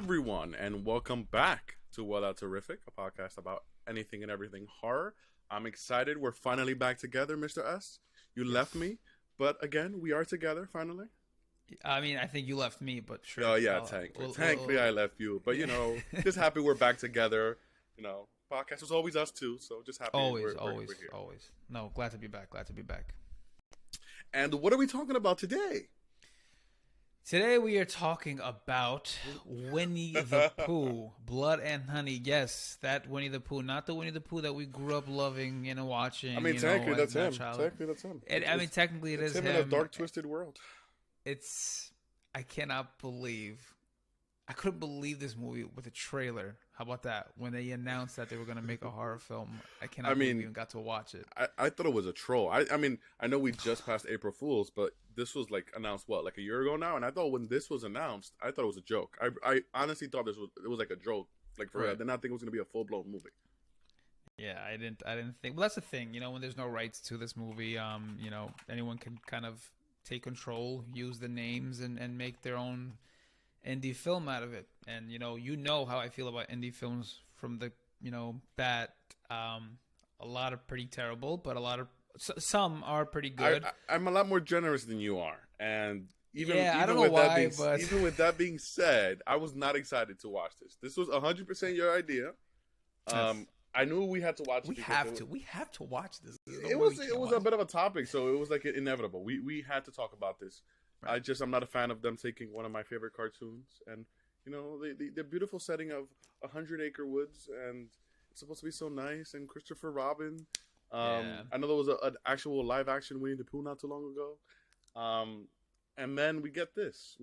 everyone, and welcome back to Well Out Terrific, a podcast about anything and everything horror. I'm excited. We're finally back together, Mr. S. You left me, but again, we are together finally. I mean, I think you left me, but sure. Oh yeah, technically I left you, but just happy we're back together. Podcast was always us too, so just happy always, we're always, here. always. No, glad to be back. Glad to be back. And what are we talking about today? Today we are talking about Winnie the Pooh, Blood and Honey. Yes, that Winnie the Pooh, not the Winnie the Pooh that we grew up loving and watching. I mean, technically that's him. Technically that's him. Technically it is him. in a dark, twisted world. I couldn't believe this movie with a trailer. How about that? When they announced that they were going to make a horror film, I believe we even got to watch it. I thought it was a troll. I mean, I know we just passed April Fool's, but this was announced like a year ago now, and I thought when this was announced, I thought it was a joke. I honestly thought it was like a joke, for real. I did not think it was going to be a full blown movie. Yeah, I didn't think. Well, that's the thing, when there's no rights to this movie, anyone can kind of take control, use the names, and make their own indie film out of it. And you know how I feel about indie films from the that a lot are pretty terrible, but some are pretty good. I'm a lot more generous than you are, and even with that being said, I was not excited to watch this. This was 100% your idea. I knew we had to watch it. We have to watch this. It was a bit of a topic, so it was inevitable. We had to talk about this. Right. I'm not a fan of them taking one of my favorite cartoons, and the beautiful setting of 100-acre woods, and it's supposed to be so nice. And Christopher Robin, I know there was an actual live action Winnie the Pooh not too long ago, and then we get this,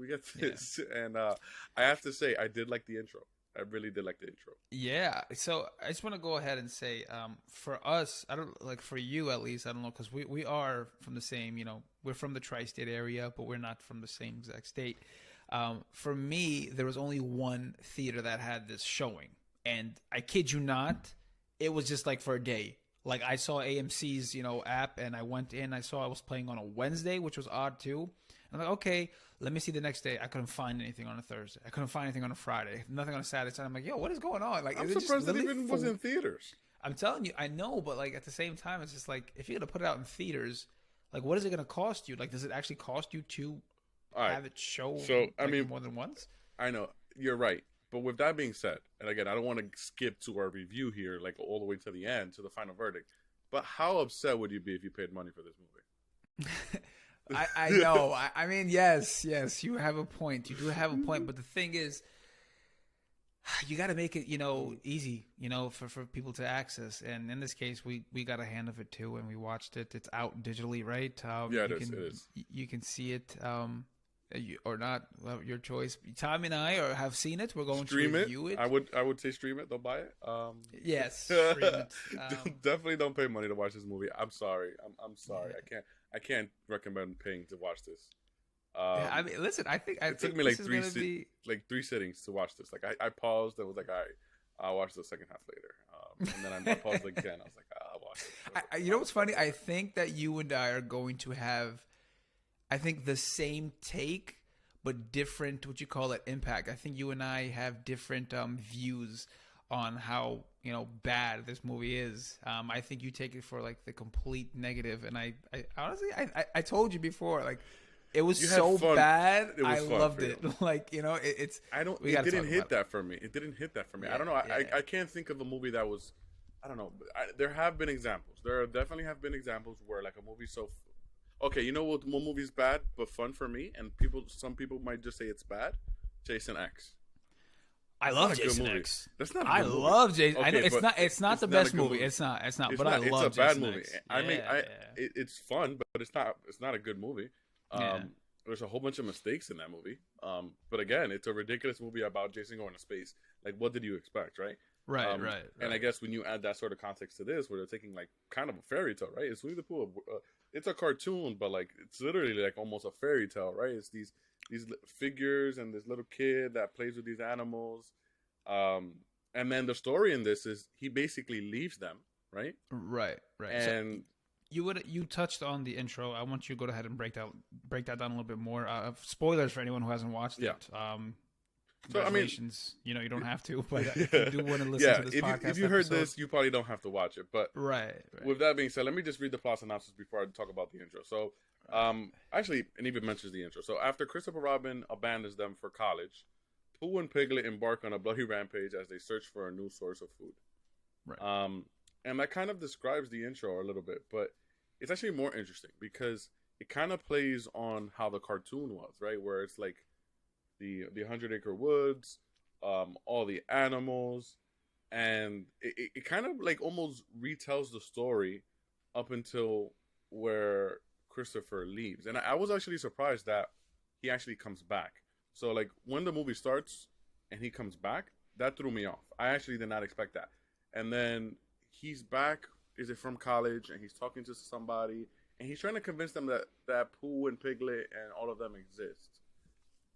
and I have to say I did like the intro. I really did like the intro. Yeah. So I just want to go ahead and say, for us, I don't for you at least, I don't know, because we are from the same, we're from the tri-state area, but we're not from the same exact state. For me, there was only one theater that had this showing, and I kid you not, it was just for a day. I saw AMC's, app, and I went in. I saw I was playing on a Wednesday, which was odd too. I'm like, okay, let me see the next day. I couldn't find anything on a Thursday. I couldn't find anything on a Friday. Nothing on a Saturday. So I'm like, yo, what is going on? I'm surprised it even was in theaters. I'm telling you, I know, but at the same time, it's just if you're gonna put it out in theaters, what is it gonna cost you? Does it actually cost you to have it show? So more than once. I know you're right, but with that being said, and again, I don't want to skip to our review here, all the way to the end, to the final verdict. But how upset would you be if you paid money for this movie? I know. I mean, yes, you have a point. You do have a point, but the thing is, you got to make it, easy, for people to access. And in this case, we got a hand of it too, and we watched it. It's out digitally, right? It is. You can see it, or not. Well, your choice. Tom and I have seen it. We're going to review it. I would say stream it. Don't buy it. Yes, stream it. Definitely don't pay money to watch this movie. I'm sorry. I'm sorry. I can't recommend paying to watch this. I mean, listen. It took me three sittings to watch this. I paused and was like, all right, I'll watch the second half later. And then I paused again. I was like, I'll watch it. You know what's funny? I think that you and I are going to have, the same take, but different. What you call it, impact. I think you and I have different views on how bad this movie is. I think you take it for the complete negative, and I honestly I told you before, it was so bad. I loved it. It's It didn't hit that for me. Yeah, I don't know. I can't think of a movie that was. I don't know. There have been examples. There definitely have been examples where a movie so. Okay, you know what movie's bad but fun for me, and some people might just say it's bad. Jason X. I love Jason X. That's not. I love Jason. Okay, I know it's not the best movie. It's not. But I love Jason. It's a bad movie. I mean, it's fun, but it's not a good movie. There's a whole bunch of mistakes in that movie. But again, it's a ridiculous movie about Jason going to space. What did you expect, right? Right. And I guess when you add that sort of context to this, where they're taking kind of a fairy tale, right? It's Winnie the Pooh. It's a cartoon, but it's literally almost a fairy tale, right? It's these figures and this little kid that plays with these animals. And then the story in this is he basically leaves them, right? Right. And you touched on the intro. I want you to go ahead and break that down a little bit more. Spoilers for anyone who hasn't watched it. So congratulations. You don't have to, but if you do want to listen to this podcast, if you heard this, you probably don't have to watch it. But right. With that being said, let me just read the plot synopsis before I talk about the intro. So, actually, it even mentions the intro. So, after Christopher Robin abandons them for college, Pooh and Piglet embark on a bloody rampage as they search for a new source of food. Right. And that kind of describes the intro a little bit, but it's actually more interesting because it kind of plays on how the cartoon was, right? Where it's like the 100-acre woods, all the animals, and it kind of like almost retells the story up until where Christopher leaves. And I was actually surprised that he actually comes back. So like when the movie starts and he comes back, that threw me off. I actually did not expect that. And then he's back, is it from college, and he's talking to somebody, and he's trying to convince them that Pooh and Piglet and all of them exist.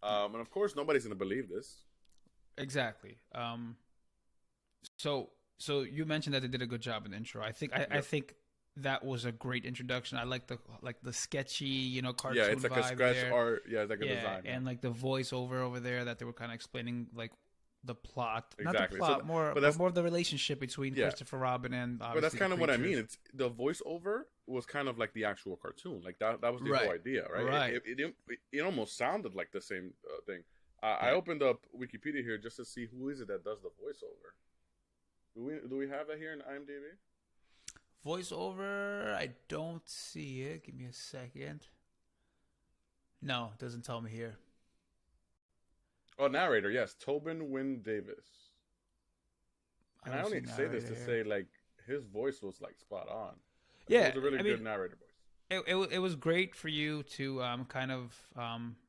And of course, nobody's going to believe this. Exactly. So you mentioned that they did a good job in the intro. I think I think that was a great introduction. I like the sketchy, cartoon. Yeah, it's like a scratch there. Art. Yeah, it's like a design. And like the voiceover over there that they were kind of explaining like the plot, exactly. Not the plot, more of the relationship between Christopher Robin and. But that's kind of what I mean. It's the voiceover was kind of like the actual cartoon. Like that was the whole idea, right? Right. It almost sounded like the same thing. I opened up Wikipedia here just to see who is it that does the voiceover. Do we have that here in IMDb? Voiceover, I don't see it. Give me a second. No, it doesn't tell me here. Oh, narrator, yes, Tobin Wynn Davis. And I only say this to say like his voice was like spot on. Like, it was a really good narrator voice. It was great for you to kind of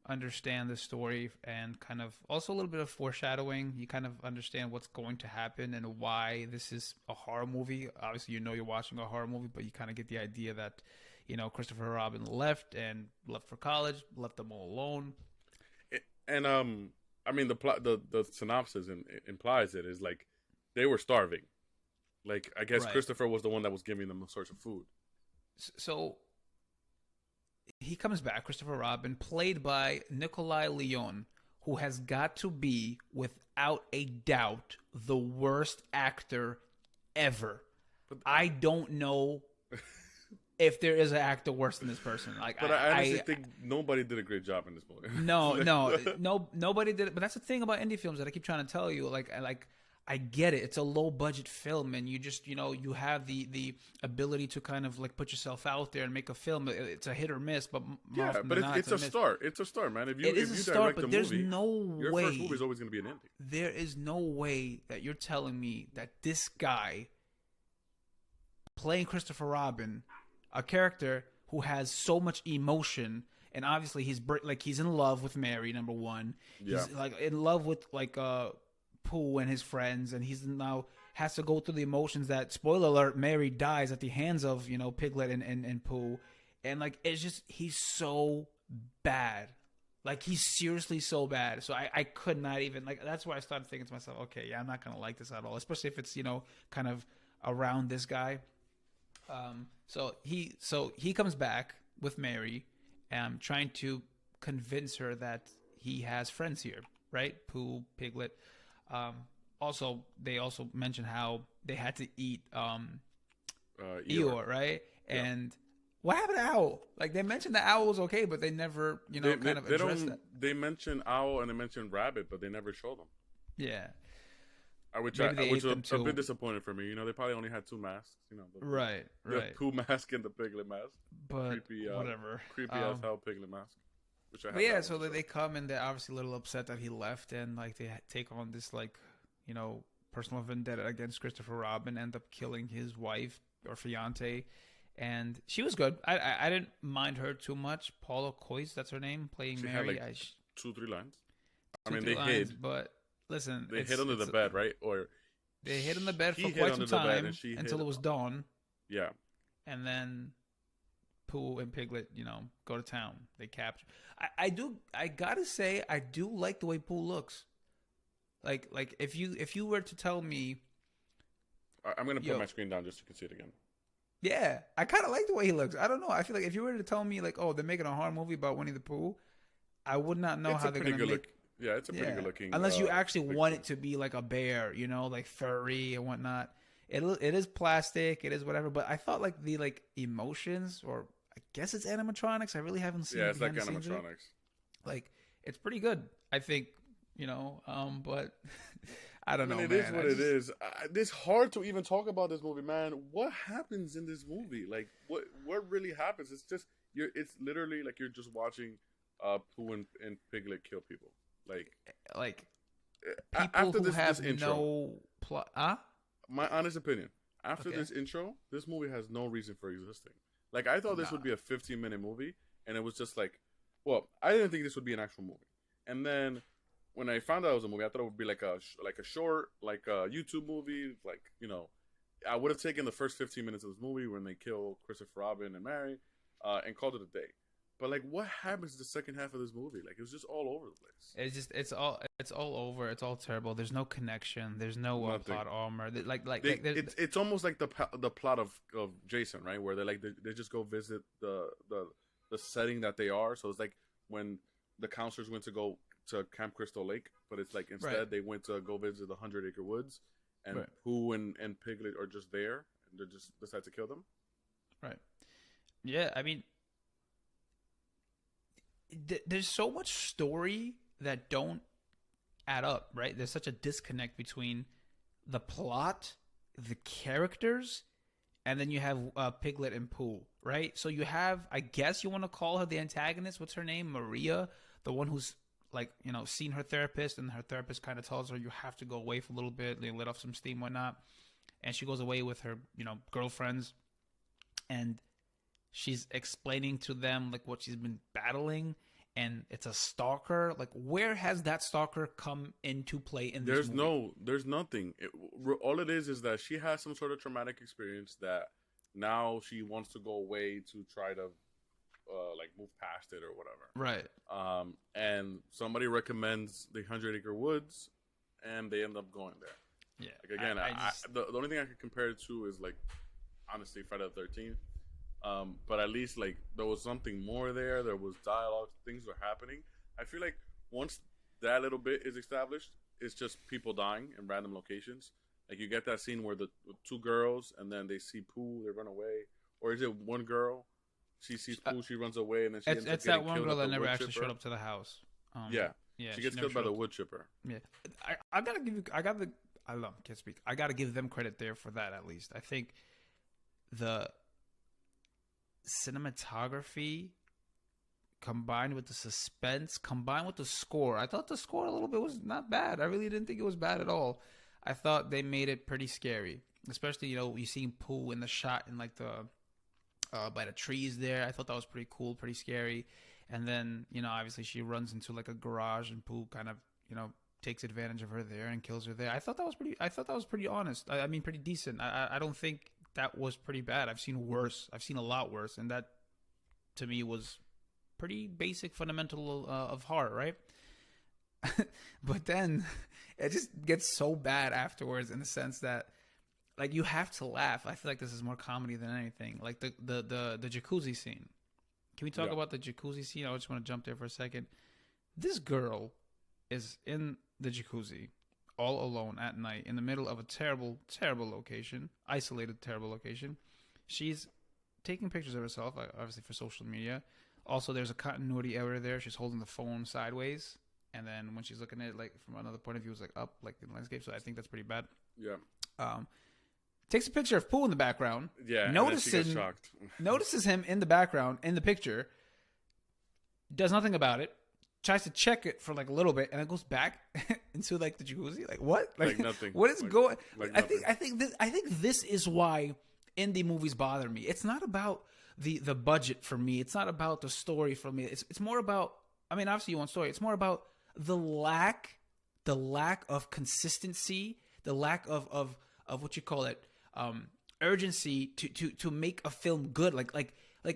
understand the story and kind of also a little bit of foreshadowing. You kind of understand what's going to happen and why this is a horror movie. Obviously, you're watching a horror movie, but you kind of get the idea that Christopher Robin left for college, left them all alone. I mean, the plot, the synopsis implies it is like they were starving. Like I guess Christopher was the one that was giving them a source of food. So he comes back, Christopher Robin, played by Nikolai Leon, who has got to be, without a doubt, the worst actor ever. I don't know if there is an actor worse than this person. Like, but I honestly think nobody did a great job in this movie. No, nobody did it. But that's the thing about indie films that I keep trying to tell you. Like I get it. It's a low budget film, and you just you have the ability to kind of like put yourself out there and make a film. It's a hit or miss, but it's a start. It's a start, man. If you direct a movie, your first movie is always going to be an indie. There is no way that you're telling me that this guy playing Christopher Robin, a character who has so much emotion, and obviously he's in love with Mary, number one. He's like in love with Pooh and his friends, and he's now has to go through the emotions that, spoiler alert, Mary dies at the hands of Piglet and Pooh, and like it's just he's so bad, like he's seriously so bad. So I could not even that's why I started thinking to myself, okay, yeah, I'm not gonna like this at all, especially if it's kind of around this guy. So he comes back with Mary, trying to convince her that he has friends here, right? Pooh, Piglet. They also mentioned how they had to eat Eeyore, right? Yeah. And what happened to Owl? Like they mentioned the Owl was okay, but they never, kind of addressed that. They mentioned Owl and they mentioned Rabbit, but they never showed them. Yeah. Which was a bit disappointing for me. They probably only had two masks. Right. The Pooh mask and the Piglet mask. But creepy, whatever. Creepy as hell Piglet mask. So they come and they're obviously a little upset that he left, and like they take on this personal vendetta against Christopher Robin, end up killing his wife or fiance, and she was good. I didn't mind her too much. Paula Coyce, that's her name, playing she Mary. Had 2-3 lines. They hid, but listen, they hid under the bed, right? Or they hid in the bed for quite some time until it was dawn. Yeah, and then Pooh and Piglet, go to town. They capture. I gotta say, I do like the way Pooh looks. Like if you were to tell me, I'm gonna put my screen down just so you can see it again. Yeah, I kind of like the way he looks. I don't know. I feel like if you were to tell me they're making a horror movie about Winnie the Pooh, I would not know how they're gonna make. Yeah, it's a pretty good looking. Unless you actually want it to be like a bear, you know, like furry and whatnot. It is plastic. It is whatever. But I thought like the emotions, or I guess it's animatronics. I really haven't seen. Yeah, it's like animatronics. Like it's pretty good. I think, you know. But I don't know. It man. is what it is. It's hard to even talk about this movie, man. What happens in this movie? Like what really happens? It's just it's literally like you're just watching Pooh and Piglet kill people. Like people after who have this intro, no plot. My honest opinion, after this intro, this movie has no reason for existing. Like, I thought this would be a 15-minute movie, and it was just like, well, I didn't think this would be an actual movie. And then when I found out it was a movie, I thought it would be like a short, like a YouTube movie. Like, you know, I would have taken the first 15 minutes of this movie when they kill Christopher Robin and Mary, and called it a day. But like, what happens in the second half of this movie? Like, it was just all over the place. It's all over. It's all terrible. There's no connection. There's no plot armor. It's almost like the plot of Jason, right? Where they just go visit the setting that they are. So it's like when the counselors went to go to Camp Crystal Lake, but it's like instead they went to go visit the 100-acre woods, and Pooh and Piglet are just there, and they just decide to kill them. Right. Yeah, I mean, there's so much story that don't add up, right? There's such a disconnect between the plot, the characters, and then you have Piglet and Pooh, right? So you have, I guess you want to call her the antagonist. What's her name? Maria, the one who's like, you know, seen her therapist, and her therapist kind of tells her you have to go away for a little bit. They let off some steam, whatnot, and she goes away with her, you know, girlfriends, and she's explaining to them like what she's been battling, and it's a stalker. Like, where has that stalker come into play in this movie? There's nothing. All it is that she has some sort of traumatic experience that now she wants to go away to try to like move past it or whatever. Right. And somebody recommends the 100-acre woods, and they end up going there. Yeah. Like, again, the only thing I could compare it to is, like, honestly, Friday the 13th. But at least, like, there was something more there. There was dialogue. Things were happening. I feel like once that little bit is established, it's just people dying in random locations. Like, you get that scene where the two girls, and then they see Pooh, they run away. Or is it one girl? She sees Pooh, she runs away, and then she ends up getting killed. It's that one girl that never actually showed up to the house. Yeah, she gets killed by the wood chipper. Yeah, I gotta give you. I can't speak. I gotta give them credit there for that, at least. I think the cinematography combined with the suspense, combined with the score. I thought the score a little bit was not bad. I really didn't think it was bad at all. I thought they made it pretty scary, especially, you know, you see Pooh in the shot in like the by the trees there. I thought that was pretty cool, pretty scary. And then, you know, obviously she runs into like a garage, and Pooh kind of, you know, takes advantage of her there and kills her there. I thought that was pretty honest. I mean, pretty decent. I don't think that was pretty bad. I've seen worse. I've seen a lot worse, and that to me was pretty basic, fundamental of horror, right? But then it just gets so bad afterwards, in the sense that, like, you have to laugh. I feel like this is more comedy than anything. Like the jacuzzi scene. Can we talk about the jacuzzi scene? I just want to jump there for a second. This girl is in the jacuzzi all alone at night in the middle of a terrible, terrible location, isolated, terrible location. She's taking pictures of herself, obviously for social media. Also, there's a continuity error there. She's holding the phone sideways, and then when she's looking at it, like, from another point of view, it's like up, like in the landscape. So I think that's pretty bad. Yeah. Takes a picture of Pooh in the background. Yeah. Notices him in the background in the picture. Does nothing about it. Tries to check it for like a little bit, and it goes back into like the jacuzzi. Like, what? Like nothing. What is going? Like I think this is why indie movies bother me. It's not about the budget for me. It's not about the story for me. It's more about, I mean, obviously you want story. It's more about the lack of consistency, the lack of what you call it, urgency to make a film good. Like,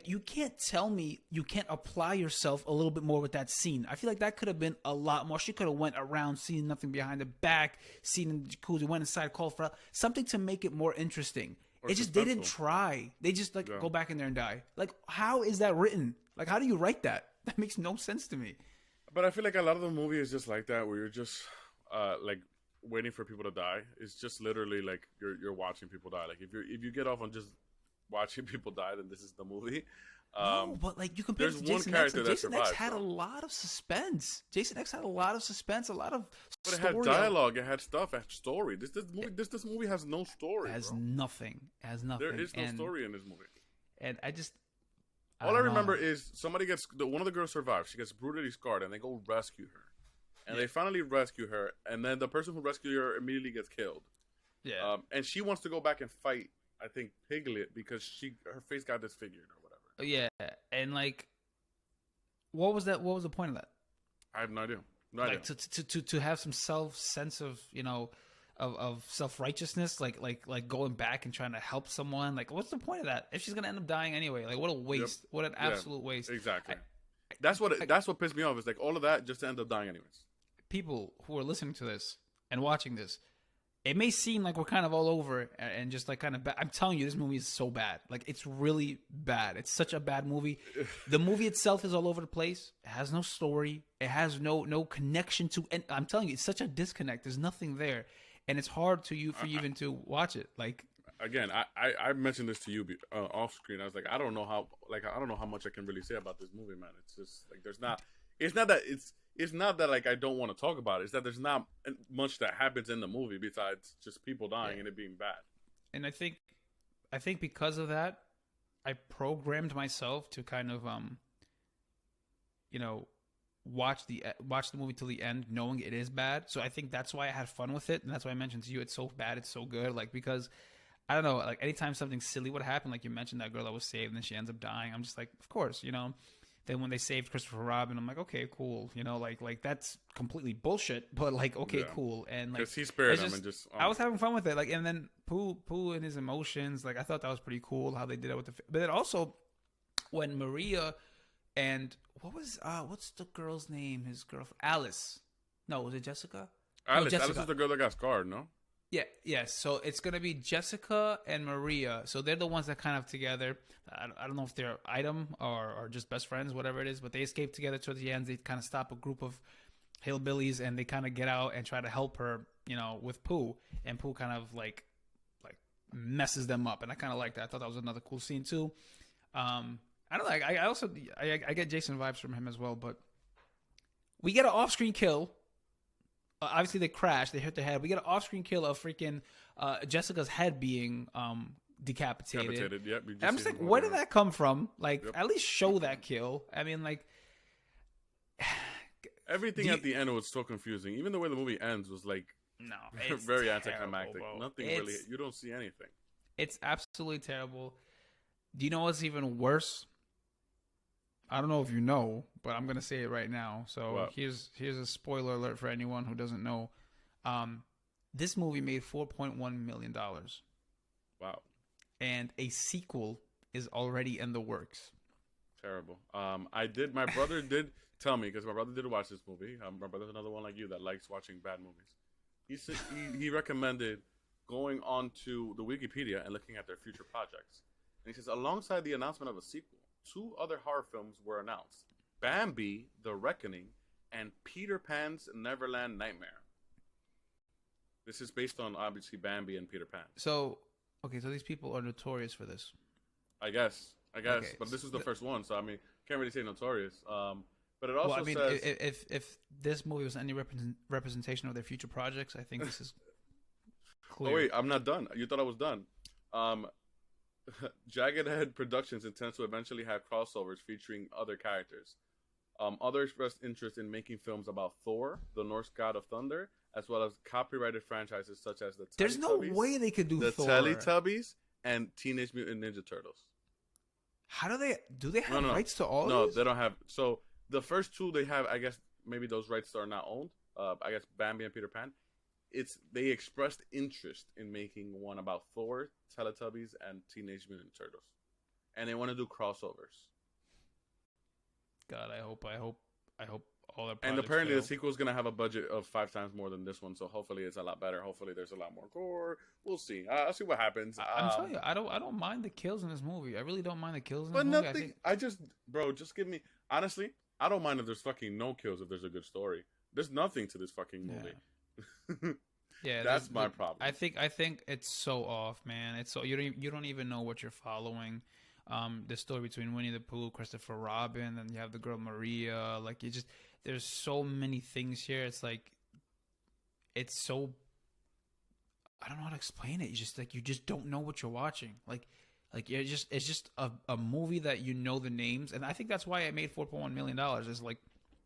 you can't tell me you can't apply yourself a little bit more with that scene. I feel like that could have been a lot more. She could have went around, seen nothing behind the back, seen in the jacuzzi, went inside, called for help. Something to make it more interesting. They didn't try. They just go back in there and die. Like, how is that written? Like, how do you write that? That makes no sense to me. But I feel like a lot of the movie is just like that, where you're just like waiting for people to die. It's just literally like you're watching people die. Like if you get off on just watching people die, then this is the movie. No, but like you compare it There's to one Jason character X. that Jason X survives, had a though. lot of suspense. Jason X had a lot of suspense, a lot of But it story. had dialogue, it had stuff, it had story. This movie has no story. It has bro. nothing. It has nothing. There is no story in this movie. And I just All I don't remember know. is somebody one of the girls survives. She gets brutally scarred, and they go rescue her. And they finally rescue her, and then the person who rescued her immediately gets killed. Yeah. And she wants to go back and fight, I think, Piglet, because her face got disfigured or whatever. Yeah, and like, what was that? What was the point of that? I have no idea. Like to have some sense of of self righteousness, like going back and trying to help someone. Like, what's the point of that if she's gonna end up dying anyway? Like, what a waste! What an absolute waste! Exactly. That's what pissed me off. Is like all of that just to end up dying anyways. People who are listening to this and watching this, it may seem like we're kind of all over it and just like kind of bad. I'm telling you, this movie is so bad. Like, it's really bad. It's such a bad movie. The movie itself is all over the place. It has no story. It has no connection to. And I'm telling you, it's such a disconnect. There's nothing there, and it's hard for you even to watch it. Like, again, I mentioned this to you off screen. I was like, I don't know how much I can really say about this movie, man. It's just like it's not that like I don't want to talk about it. It's that there's not much that happens in the movie besides just people dying and it being bad. And I think because of that, I programmed myself to kind of watch the movie till the end, knowing it is bad. So I think that's why I had fun with it, and that's why I mentioned to you it's so bad, it's so good. Like, because I don't know, like anytime something silly would happen, like you mentioned that girl that was saved and then she ends up dying, I'm just like, of course, Then when they saved Christopher Robin, I'm like, okay, cool. Like that's completely bullshit, but like, okay, cool. And like, he spared him and just. I was having fun with it. Like, and then Pooh and his emotions. Like, I thought that was pretty cool how they did it with but then also when Maria and what's the girl's name? His girlfriend, Alice. No, was it Jessica? Alice. No, Jessica. Alice is the girl that got scarred, no? Yeah, yes. So it's gonna be Jessica and Maria. So they're the ones that kind of together. I don't know if they're item or just best friends, whatever it is. But they escape together towards the end. They kind of stop a group of hillbillies and they kind of get out and try to help her, with Pooh. And Pooh kind of like messes them up. And I kind of like that. I thought that was another cool scene too. I don't know. I also get Jason vibes from him as well. But we get an off-screen kill. Obviously, they crash. They hit their head. We get an off-screen kill of freaking Jessica's head being decapitated. Yep. I'm just like, where did that come from? Like, at least show that kill. I mean, like, everything at the end was so confusing. Even the way the movie ends was like, no, it's very anticlimactic. Nothing really. You don't see anything. It's absolutely terrible. Do you know what's even worse? I don't know if you know, but I'm gonna say it right now. So here's a spoiler alert for anyone who doesn't know. This movie made $4.1 million. Wow. And a sequel is already in the works. Terrible. My brother did tell me, because my brother did watch this movie. My brother's another one like you that likes watching bad movies. He said he recommended going onto the Wikipedia and looking at their future projects. And he says, alongside the announcement of a sequel, 2 other horror films were announced: Bambi, The Reckoning, and Peter Pan's Neverland Nightmare. This is based on, obviously, Bambi and Peter Pan. So these people are notorious for this. I guess. Okay, but this was the first one, so, I mean, can't really say notorious. But it also says... if this movie was any representation of their future projects, I think this is clear. Oh, wait, I'm not done. You thought I was done. Jagged Edge Productions intends to eventually have crossovers featuring other characters. Others expressed interest in making films about Thor, the Norse god of thunder, as well as copyrighted franchises such as the Teletubbies. There's no way they could do the Thor. Teletubbies and Teenage Mutant Ninja Turtles. How do they have rights to all No, of these? they don't have. So the first 2 they have, I guess maybe those rights are not owned. I guess Bambi and Peter Pan. They expressed interest in making one about Thor, Teletubbies, and Teenage Mutant Turtles, and they want to do crossovers. God, I hope all their projects And apparently fail. the sequel is gonna have a budget of 5 times more than this one, so hopefully it's a lot better. Hopefully there's a lot more gore. We'll see. I'll see what happens. I'm telling you, I don't mind the kills in this movie. I really don't mind the kills in this But movie. nothing. Just give me honestly. I don't mind if there's fucking no kills if there's a good story. There's nothing to this fucking movie. Yeah, That's my problem. I think it's so off, man. It's so you don't even know what you're following. The story between Winnie the Pooh, Christopher Robin, and you have the girl Maria. Like you just there's so many things here. It's like it's so I don't know how to explain it. You just don't know what you're watching. Like it's just a movie that you know the names, and I think that's why it made $4.1 million.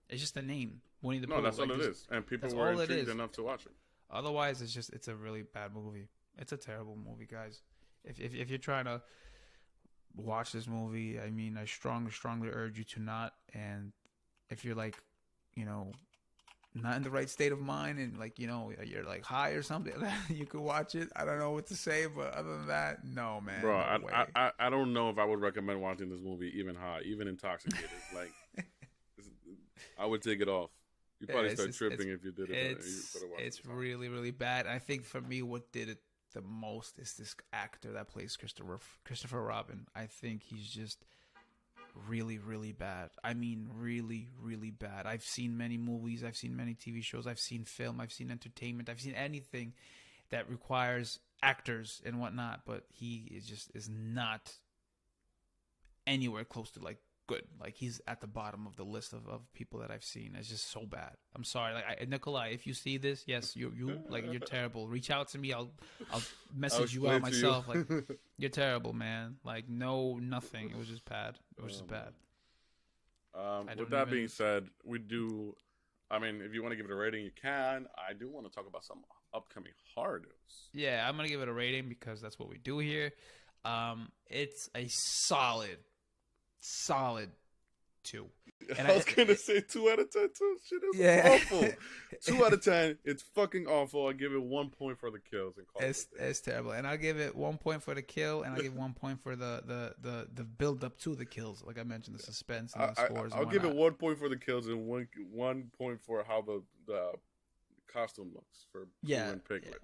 It's just a name, Winnie the Pooh. No, that's all it is, and people were intrigued enough to watch it. Otherwise, it's a really bad movie. It's a terrible movie, guys. If you're trying to watch this movie, I mean, I strongly urge you to not. And if you're like, not in the right state of mind and like, you're like high or something, you could watch it. I don't know what to say, but other than that, no, man. Bro, no I don't know if I would recommend watching this movie even high, even intoxicated. Like, I would take it off. You probably start tripping if you did it. It's really, really bad. I think for me, what did it the most is this actor that plays Christopher Robin. I think he's just really, really bad. I mean, really, really bad. I've seen many movies. I've seen many TV shows. I've seen film. I've seen entertainment. I've seen anything that requires actors and whatnot. But he is not anywhere close to like good. Like he's at the bottom of the list of people that I've seen. It's just so bad. I'm sorry, like Nikolai, if you see this, yes, you're terrible. Reach out to me. I'll message you out myself. Like you're terrible, man. Like nothing. It was just bad. It was just bad. With that being said, we do. I mean, if you want to give it a rating, you can. I do want to talk about some upcoming horror news. Yeah, I'm gonna give it a rating because that's what we do here. It's a solid 2. And I was gonna say 2 out of 10 too. Shit is awful. 2 out of 10. It's fucking awful. I give it 1 point for the kills and it's terrible. And I'll give it 1 point for the kill, and I'll give 1 point for the build up to the kills. Like I mentioned, the suspense and the scores. I'll give it 1 point for the kills and one point for how the costume looks for Pooh and Piglet.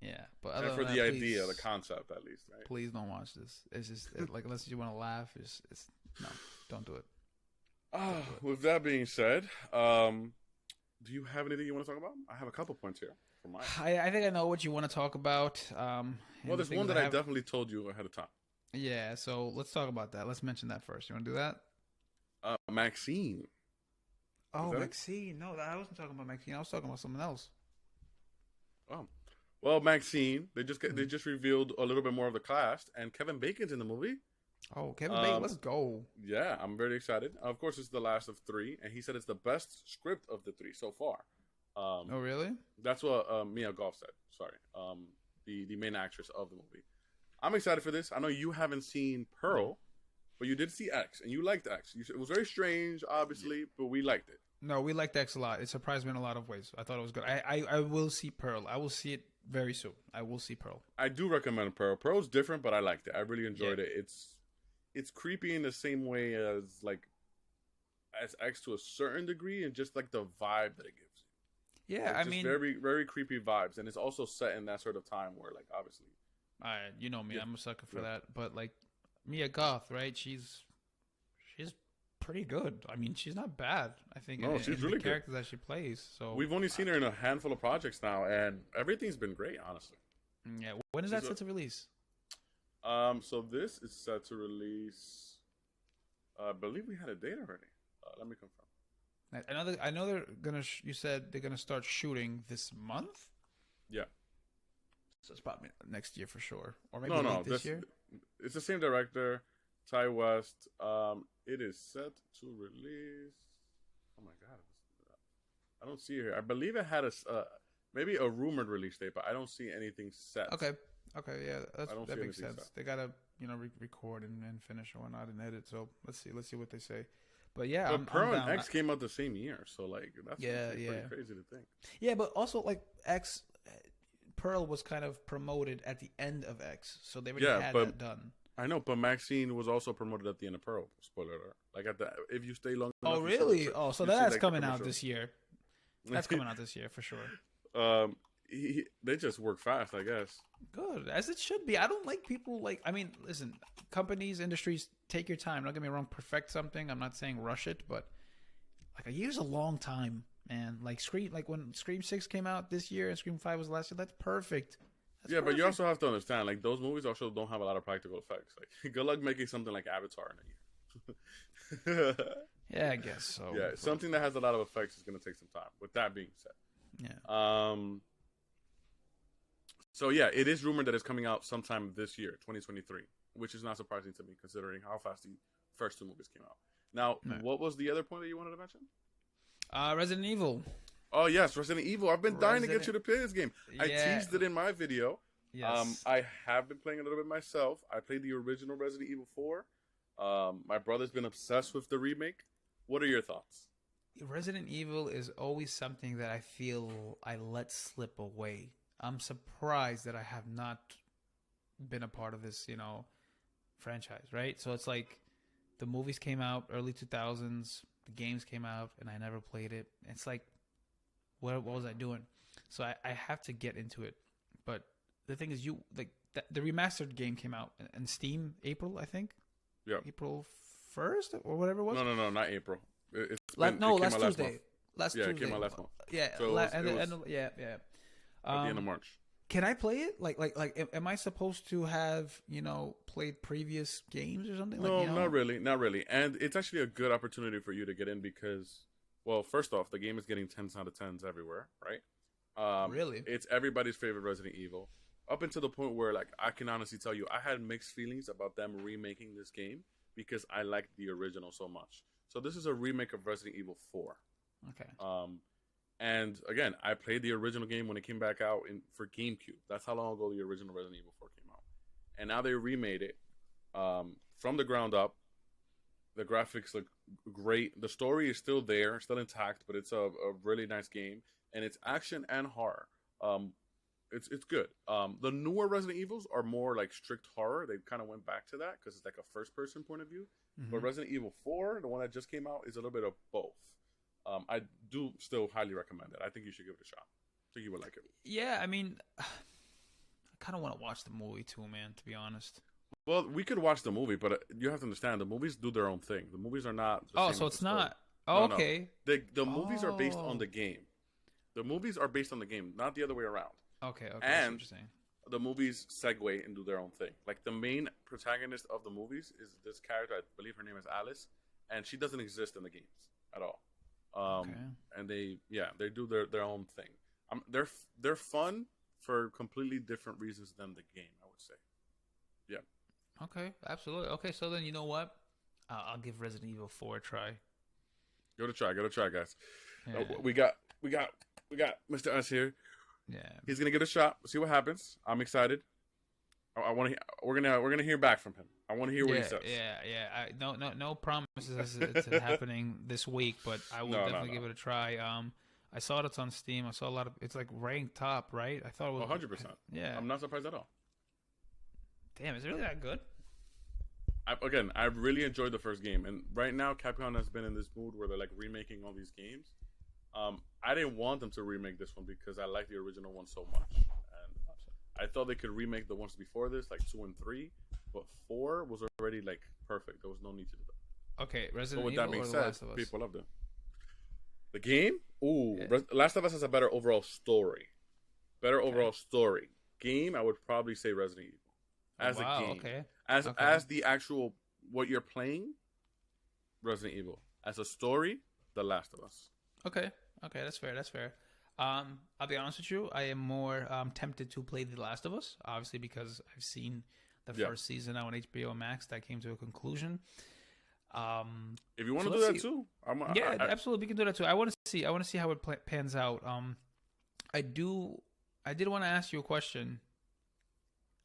Yeah, but and for the idea, the concept, at least, right? Please don't watch this. It's just like unless you want to laugh, it's no, don't do it. With that being said, do you have anything you want to talk about? I have a couple points here for mine. I think I know what you want to talk about. Well, there's one that I definitely told you ahead of time. Yeah, so let's talk about that. Let's mention that first. You want to do that? Maxine. Oh, Maxine. No, I wasn't talking about Maxine. I was talking about something else. Oh. Well, Maxine, they just revealed a little bit more of the cast, and Kevin Bacon's in the movie. Oh, Kevin Bacon, let's go. Yeah, I'm very excited. Of course, it's the last of 3, and he said it's the best script of the 3 so far. Oh, really? That's what Mia Goth said. Sorry, the main actress of the movie. I'm excited for this. I know you haven't seen Pearl, but you did see X, and you liked X. It was very strange, obviously, but we liked it. No, we liked X a lot. It surprised me in a lot of ways. I thought it was good. I will see Pearl. I will see it very soon. I will see Pearl. I do recommend Pearl. Pearl's different, but I liked it. I really enjoyed it. It's creepy in the same way as X to a certain degree, and just like the vibe that it gives you. Yeah, I mean, very, very creepy vibes, and it's also set in that sort of time where, like, obviously, you know me, I'm a sucker for that. But like Mia Goth, right? She's pretty good. I mean, she's not bad. I think. No, she's really good. The character that she plays. So we've only seen her in a handful of projects now, and everything's been great, honestly. Yeah. When is that set to release? So this is set to release. I believe we had a date already. Let me confirm. I know they're gonna. You said they're gonna start shooting this month. Yeah. So it's probably next year for sure, or maybe this year. It's the same director, Ty West. It is set to release. Oh my god! I don't see it here. I believe it had maybe a rumored release date, but I don't see anything set. Okay, yeah, that makes sense. Set. They gotta record and finish and whatnot and edit. So let's see what they say. But yeah, but Pearl and X came out the same year, so like that's pretty crazy to think. Yeah, but also like Pearl was kind of promoted at the end of X, so they already had that done. I know, but Maxine was also promoted at the end of Pearl. Spoiler alert! Like if you stay long. Oh really? So that's coming out this year. That's coming out this year for sure. They just work fast, I guess. Good, as it should be. I don't like people like. I mean, listen, companies, industries, take your time. Don't get me wrong. Perfect something. I'm not saying rush it, but like a year's a long time, man. Like when Scream 6 came out this year and Scream 5 was last year, that's perfect. That's But you perfect. also have to understand, like, those movies also don't have a lot of practical effects. Like, good luck making something like Avatar in a year. Yeah, I guess so. Yeah, something that has a lot of effects is going to take some time. With that being said, yeah. So yeah, it is rumored that it's coming out sometime this year, 2023, which is not surprising to me considering how fast the first two movies came out. Now, what was the other point that you wanted to mention? Resident Evil. Oh yes, Resident Evil. I've been dying to get you to play this game. I teased it in my video. Yes. I have been playing a little bit myself. I played the original Resident Evil 4. My brother's been obsessed with the remake. What are your thoughts? Resident Evil is always something that I feel I let slip away. I'm surprised that I have not been a part of this, franchise, right? So it's like the movies came out early 2000s, the games came out, and I never played it. It's like, what was I doing? So I have to get into it. But the thing is, the remastered game came out in Steam April, I think. Yeah. April 1st or whatever it was. No, not April. Last Tuesday. Last Tuesday. It came out last month. Yeah. So at the end of March. Can I play it? Like, am I supposed to have, played previous games or something? No, not really. And it's actually a good opportunity for you to get in because, well, first off, the game is getting 10s out of 10s everywhere, right? Really? It's everybody's favorite Resident Evil. Up until the point where, like, I can honestly tell you, I had mixed feelings about them remaking this game because I liked the original so much. So this is a remake of Resident Evil 4. Okay. And again, I played the original game when it came back out for GameCube. That's how long ago the original Resident Evil 4 came out. And now they remade it from the ground up. The graphics look great. The story is still there, still intact, but it's a really nice game. And it's action and horror. It's good. The newer Resident Evils are more like strict horror. They kind of went back to that because it's like a first-person point of view. Mm-hmm. But Resident Evil 4, the one that just came out, is a little bit of both. I do still highly recommend it. I think you should give it a shot. I think you would like it. Yeah, I mean, I kind of want to watch the movie too, man, to be honest. Well, we could watch the movie, but you have to understand, the movies do their own thing. The movies are not the same so it's not. Oh, no, okay. No. The movies are based on the game. The movies are based on the game, not the other way around. Okay. And the movies segue and do their own thing. Like, the main protagonist of the movies is this character, I believe her name is Alice, and she doesn't exist in the games at all. And they do their own thing. They're fun for completely different reasons than the game, I would say. Yeah. Okay, absolutely. Okay, so then you know what? I'll give Resident Evil 4 a try. Give it a try, guys. Yeah. We got Mr. Us here. Yeah. He's gonna give it a shot. See what happens. I'm excited. I want to. We're gonna hear back from him. I want to hear what he says. Yeah. No promises to happening this week, but I will definitely give it a try. I saw it's on Steam. I saw a lot of. It's like ranked top, right? I thought it was 100%. Yeah. I'm not surprised at all. Damn, is it really that good? I really enjoyed the first game, and right now Capcom has been in this mood where they're like remaking all these games. I didn't want them to remake this one because I like the original one so much, and I thought they could remake the ones before this, like 2 and 3, but 4 was already like perfect. There was no need to do that. Okay, Resident Evil. But with that being said, Last of Us? People loved it. The game, Yeah. Last of Us has a better overall story. Story. Game, I would probably say Resident Evil as a game. Okay. As the actual what you're playing, Resident Evil. As a story, The Last of Us. Okay, that's fair. I'll be honest with you. I am more tempted to play The Last of Us, obviously because I've seen the first season now on HBO Max that came to a conclusion. If you want to do that too, absolutely, we can do that too. I want to see how it pans out. I did want to ask you a question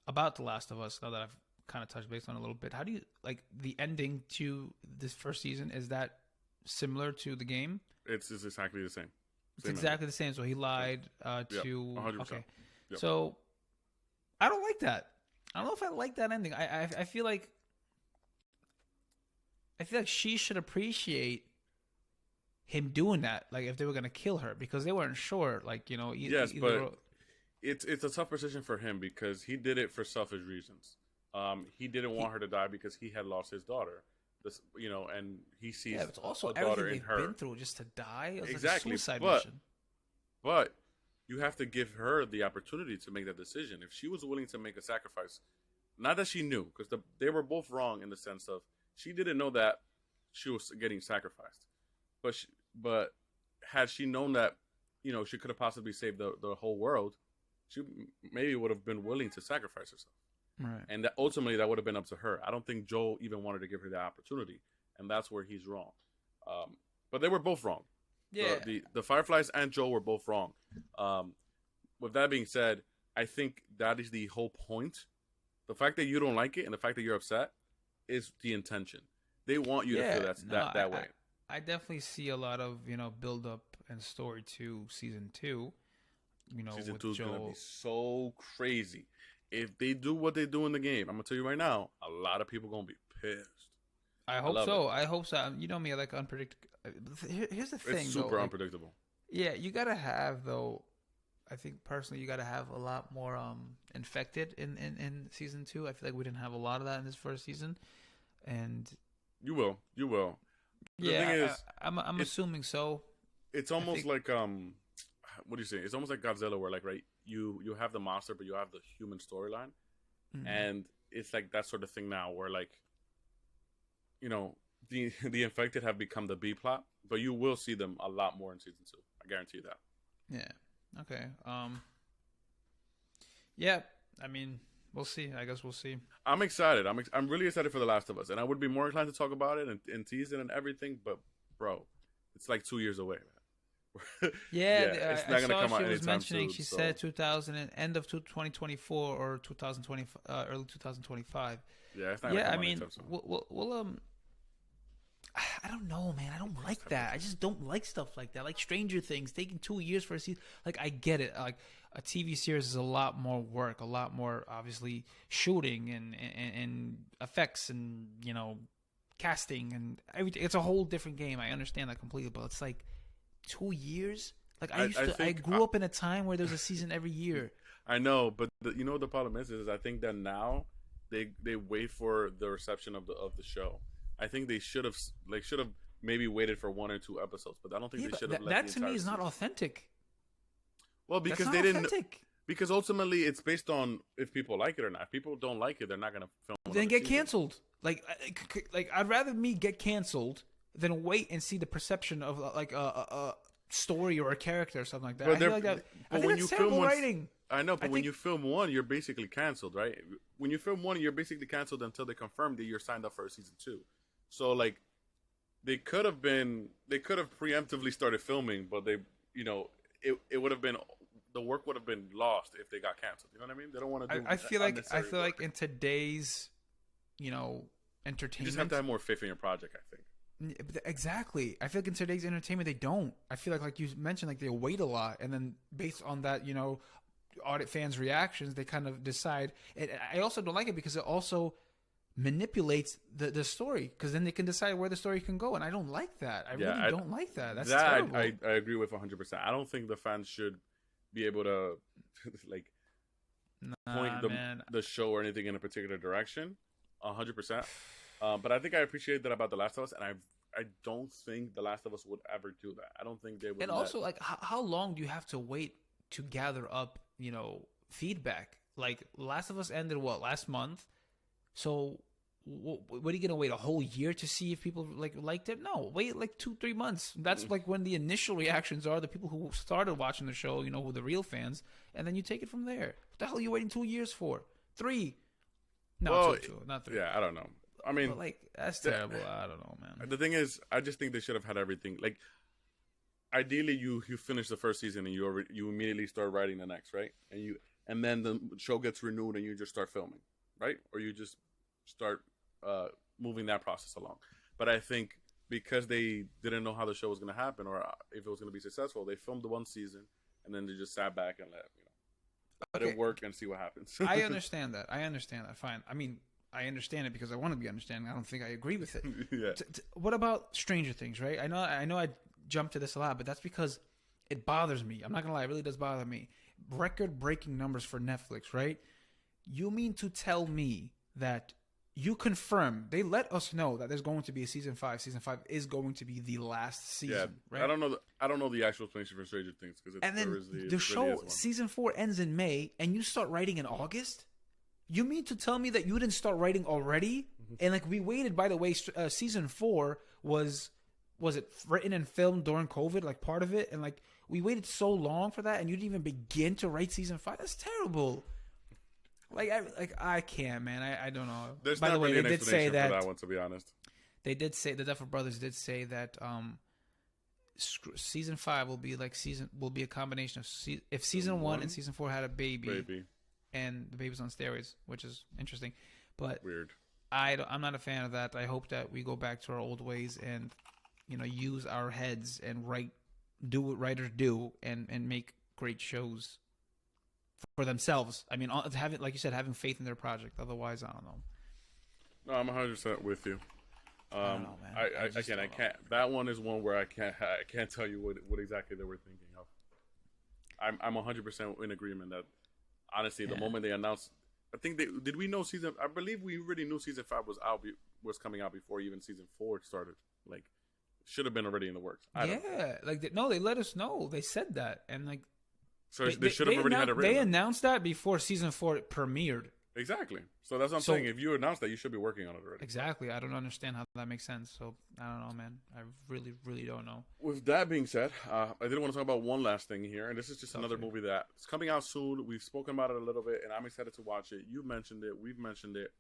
about The Last of Us. Now that I've kind of touched base on it a little bit, how do you like the ending to this first season? Is that similar to the game? It's exactly the same. It's exactly the same. So he lied to. 100%. Okay. Yep. So I don't like that. I don't know if I like that ending. I feel like she should appreciate him doing that. Like if they were gonna kill her because they weren't sure. Like but it's a tough position for him because he did it for selfish reasons. He didn't want her to die because he had lost his daughter. this, and he sees Yeah, it's also a daughter everything in they've her. been through just to die. It was Exactly, like a suicide but mission. but you have to give her the opportunity to make that decision. If she was willing to make a sacrifice, not that she knew, because they were both wrong in the sense of she didn't know that she was getting sacrificed, but had she known that, she could have possibly saved the whole world, she maybe would have been willing to sacrifice herself. Right. And that ultimately that would have been up to her. I don't think Joel even wanted to give her that opportunity, and that's where he's wrong. But they were both wrong. Yeah. The Fireflies and Joel were both wrong. With that being said, I think that is the whole point. The fact that you don't like it and the fact that you're upset is the intention. They want you to feel that way. I definitely see a lot of build up and story to season 2. Season 2 is gonna be so crazy. If they do what they do in the game, I'm gonna tell you right now, a lot of people gonna be pissed. I hope so. I hope so. You know me, I like unpredictable. Here's the thing, it's super though, unpredictable. Yeah, you gotta have though. I think personally, you gotta have a lot more infected in season 2. I feel like we didn't have a lot of that in this first season, and you will. The yeah, thing is, I'm assuming so. It's almost like what do you say? It's almost like Godzilla, where like you have the monster, but you have the human storyline, and it's like that sort of thing now, where like the infected have become the B plot, but you will see them a lot more in season 2. I guarantee you that. Yeah. Okay. Yeah. I mean, we'll see. I guess we'll see. I'm excited. I'm really excited for The Last of Us, and I would be more inclined to talk about it and tease it and everything. But bro, it's like 2 years away, man. It's not gonna come out she was anytime mentioning. soon, She so. said end of 2024 or 2020, early 2025. Yeah, it's not gonna come out anytime soon. We'll I don't know, man. I don't like that. I just don't like stuff like that. Like Stranger Things taking 2 years for a season. Like I get it. Like a TV series is a lot more work, a lot more obviously shooting and effects and casting and everything. It's a whole different game. I understand that completely, but it's like 2 years. Like I grew up in a time where there was a season every year. I know, but the problem is I think that now they wait for the reception of the show. I think they should have maybe waited for 1 or 2 episodes, but I don't think they should have. That to me is not authentic. Well, because they didn't. Because ultimately, it's based on if people like it or not. If people don't like it, they're not gonna film. Then get canceled. Like I'd rather me get canceled than wait and see the perception of like a story or a character or something like that. I feel like that. I think that's terrible writing. I know, but when you film one, you're basically canceled, right? When you film one, you're basically canceled until they confirm that you're signed up for a season 2. So like, they could have preemptively started filming, but they, it would have been, the work would have been lost if they got canceled. You know what I mean? They don't want to do. I feel like in today's, entertainment, you just have to have more faith in your project. I think. Exactly. I feel like in today's entertainment, they don't. I feel like you mentioned, like they wait a lot, and then based on that, audit fans' reactions, they kind of decide. And I also don't like it because it also manipulates the story, because then they can decide where the story can go, and I don't like that. I really don't like that. That's terrible. I agree with 100%. I don't think the fans should be able to like point the show or anything in a particular direction 100%. But I think I appreciate that about The Last of Us, and I don't think The Last of Us would ever do that. I don't think they would. And also, like, how long do you have to wait to gather up feedback? Like Last of Us ended last month, so what are you gonna wait a whole year to see if people liked it? No, wait like 2-3 months. That's like when the initial reactions are, the people who started watching the show, who the real fans, and then you take it from there. What the hell are you waiting 2 years for? 3? No, 2, not 3. Yeah, I don't know. I mean, but that's terrible. I don't know, man. The thing is, I just think they should have had everything. Like, ideally, you finish the first season and you immediately start writing the next, right? And then the show gets renewed and you just start filming, right? Or you just start moving that process along. But I think because they didn't know how the show was going to happen or if it was going to be successful, they filmed the 1 season and then they just sat back and let it work and see what happens. I understand that. Fine. I mean, I understand it because I want to be understanding. I don't think I agree with it. Yeah. What about Stranger Things, right? I know I jump to this a lot, but that's because it bothers me. I'm not going to lie. It really does bother me. Record-breaking numbers for Netflix, right? You mean to tell me that you confirm. They let us know that there's going to be a season 5. Season 5 is going to be the last season. Right? I don't know the actual explanation for Stranger Things because and then the show season 4 ends in May, and you start writing in August. You mean to tell me that you didn't start writing already? Mm-hmm. And like we waited. By the way, season 4 was it written and filmed during COVID? Like part of it, and like we waited so long for that, and you didn't even begin to write season 5. That's terrible. I can't, man. I don't know. There's By not the way, really they did say that, for that one, to be honest. They did say the Duffer Brothers did say that season 5 will be a combination of if season 1 and season 4 had a baby, and the baby's on steroids, which is interesting, but weird. I'm not a fan of that. I hope that we go back to our old ways and use our heads and do what writers do and make great shows for themselves. I mean, having, like you said, having faith in their project. Otherwise, I don't know. No, I'm 100% with you. I don't know, man. I can't. That one is one where I can't tell you what exactly they were thinking of. I'm 100% in agreement that honestly, the moment they announced, I think did we know I believe we already knew season 5 was coming out before even season 4 started. Like, should have been already in the works. They let us know. They said that, and like. So they should have already had it written. They announced that before season 4 premiered. Exactly. So that's what I'm saying. If you announced that, you should be working on it already. Exactly. I don't understand how that makes sense. So I don't know, man. I really, really don't know. With that being said, I did want to talk about one last thing here, and this is just another movie that's coming out soon. We've spoken about it a little bit, and I'm excited to watch it. You mentioned it. We've mentioned it.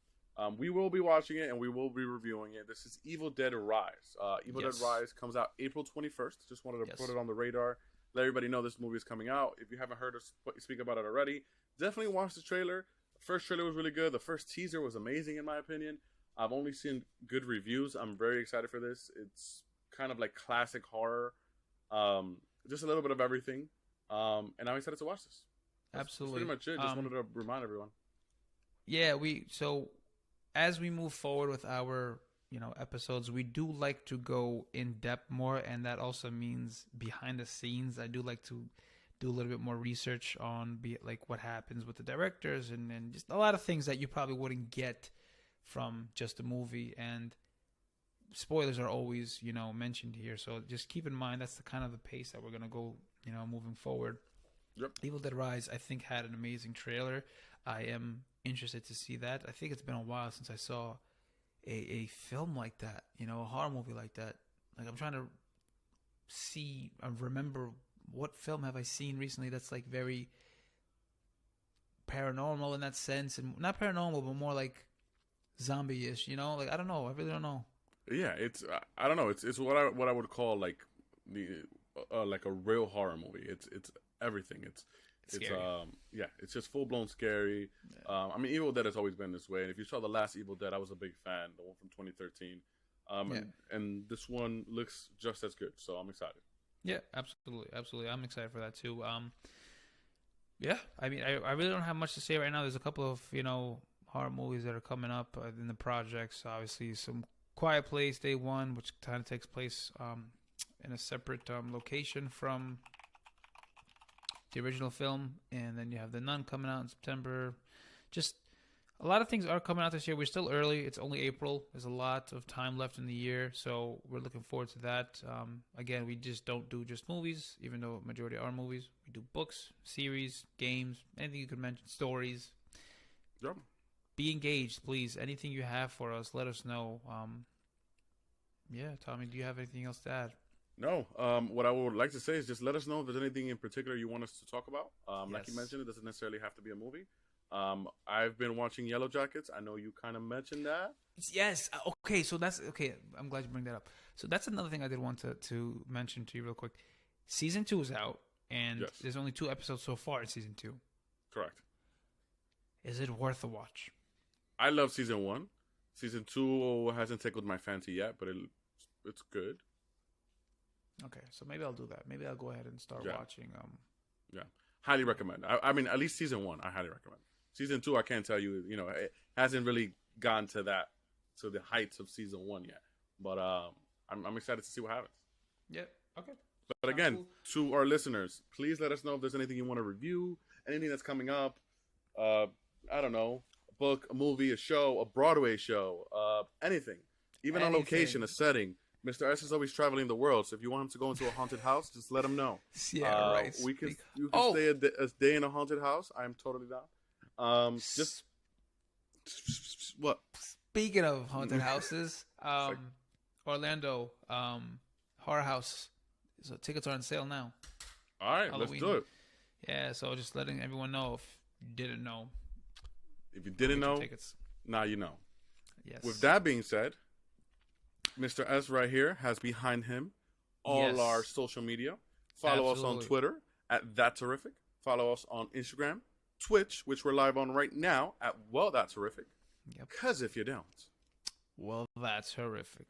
We will be watching it, and we will be reviewing it. This is Evil Dead Rise. Dead Rise comes out April 21st. Just wanted to put it on the radar. Let everybody know this movie is coming out. If you haven't heard us speak about it already, definitely watch the trailer. The first trailer was really good. The first teaser was amazing, in my opinion. I've only seen good reviews. I'm very excited for this. It's kind of like classic horror. Just a little bit of everything. And I'm excited to watch this. Absolutely. That's pretty much it. Just wanted to remind everyone. Yeah, so as we move forward with our episodes, we do like to go in depth more, and that also means behind the scenes. I do like to do a little bit more research on what happens with the directors and just a lot of things that you probably wouldn't get from just a movie. And spoilers are always mentioned here, so just keep in mind that's the kind of the pace that we're gonna go moving forward. Yep. Evil Dead Rise, I think, had an amazing trailer. I am interested to see that. I think it's been a while since I saw a film like that, a horror movie like that. Like, I'm trying to remember what film have I seen recently that's like very paranormal in that sense, and not paranormal, but more like zombie-ish. Like, I don't know. I really don't know. Yeah, it's I don't know. It's what I would call like like a real horror movie. It's everything. It's scary. It's just full blown scary. Yeah. I mean, Evil Dead has always been this way. And if you saw the last Evil Dead, I was a big fan, the one from 2013. And this one looks just as good, so I'm excited. Yeah, absolutely. I'm excited for that too. Yeah, I mean, I really don't have much to say right now. There's a couple of horror movies that are coming up in the projects. Obviously, some Quiet Place Day 1, which kind of takes place in a separate location from the original film, and then you have The Nun coming out in September. Just a lot of things are coming out this year. We're still early. It's only April. There's a lot of time left in the year, so we're looking forward to that. Again, we just don't do just movies, even though a majority are movies. We do books, series, games, anything you could mention, stories. Yep. Be engaged, please. Anything you have for us, let us know. Tommy, do you have anything else to add? No. What I would like to say is just let us know if there's anything in particular you want us to talk about. Like you mentioned, it doesn't necessarily have to be a movie. I've been watching Yellow Jackets. I know you kind of mentioned that. Yes. Okay, so that's okay. I'm glad you bring that up. So that's another thing I did want to mention to you real quick. Season 2 is out, and there's only 2 episodes so far in season 2. Correct. Is it worth a watch? I love season 1. Season 2 hasn't tickled my fancy yet, but it's good. Okay, so maybe I'll do that. Maybe I'll go ahead and start watching. Highly recommend. I mean, at least season 1, I highly recommend. Season 2, I can't tell you. It hasn't really gone to the heights of season 1 yet. But I'm excited to see what happens. Yep. Okay. But again, to our listeners, please let us know if there's anything you want to review, anything that's coming up. I don't know, book, a movie, a show, a Broadway show, anything, even on location, a setting. Mr. S is always traveling the world, so if you want him to go into a haunted house, just let him know. Yeah, right. You can stay a day in a haunted house. I'm totally down. Just what? Speaking of haunted houses, Orlando Horror House. So tickets are on sale now. All right, Halloween. let's do it. Yeah, so just letting everyone know if you didn't know. If you didn't know, tickets. now you know. Yes. With that being said, Mr. S right here has behind him all our social media. Follow us on Twitter at That Terrific. Follow us on Instagram, Twitch, which we're live on right now at Well That Terrific. Yep. Because if you don't, well, that's horrific.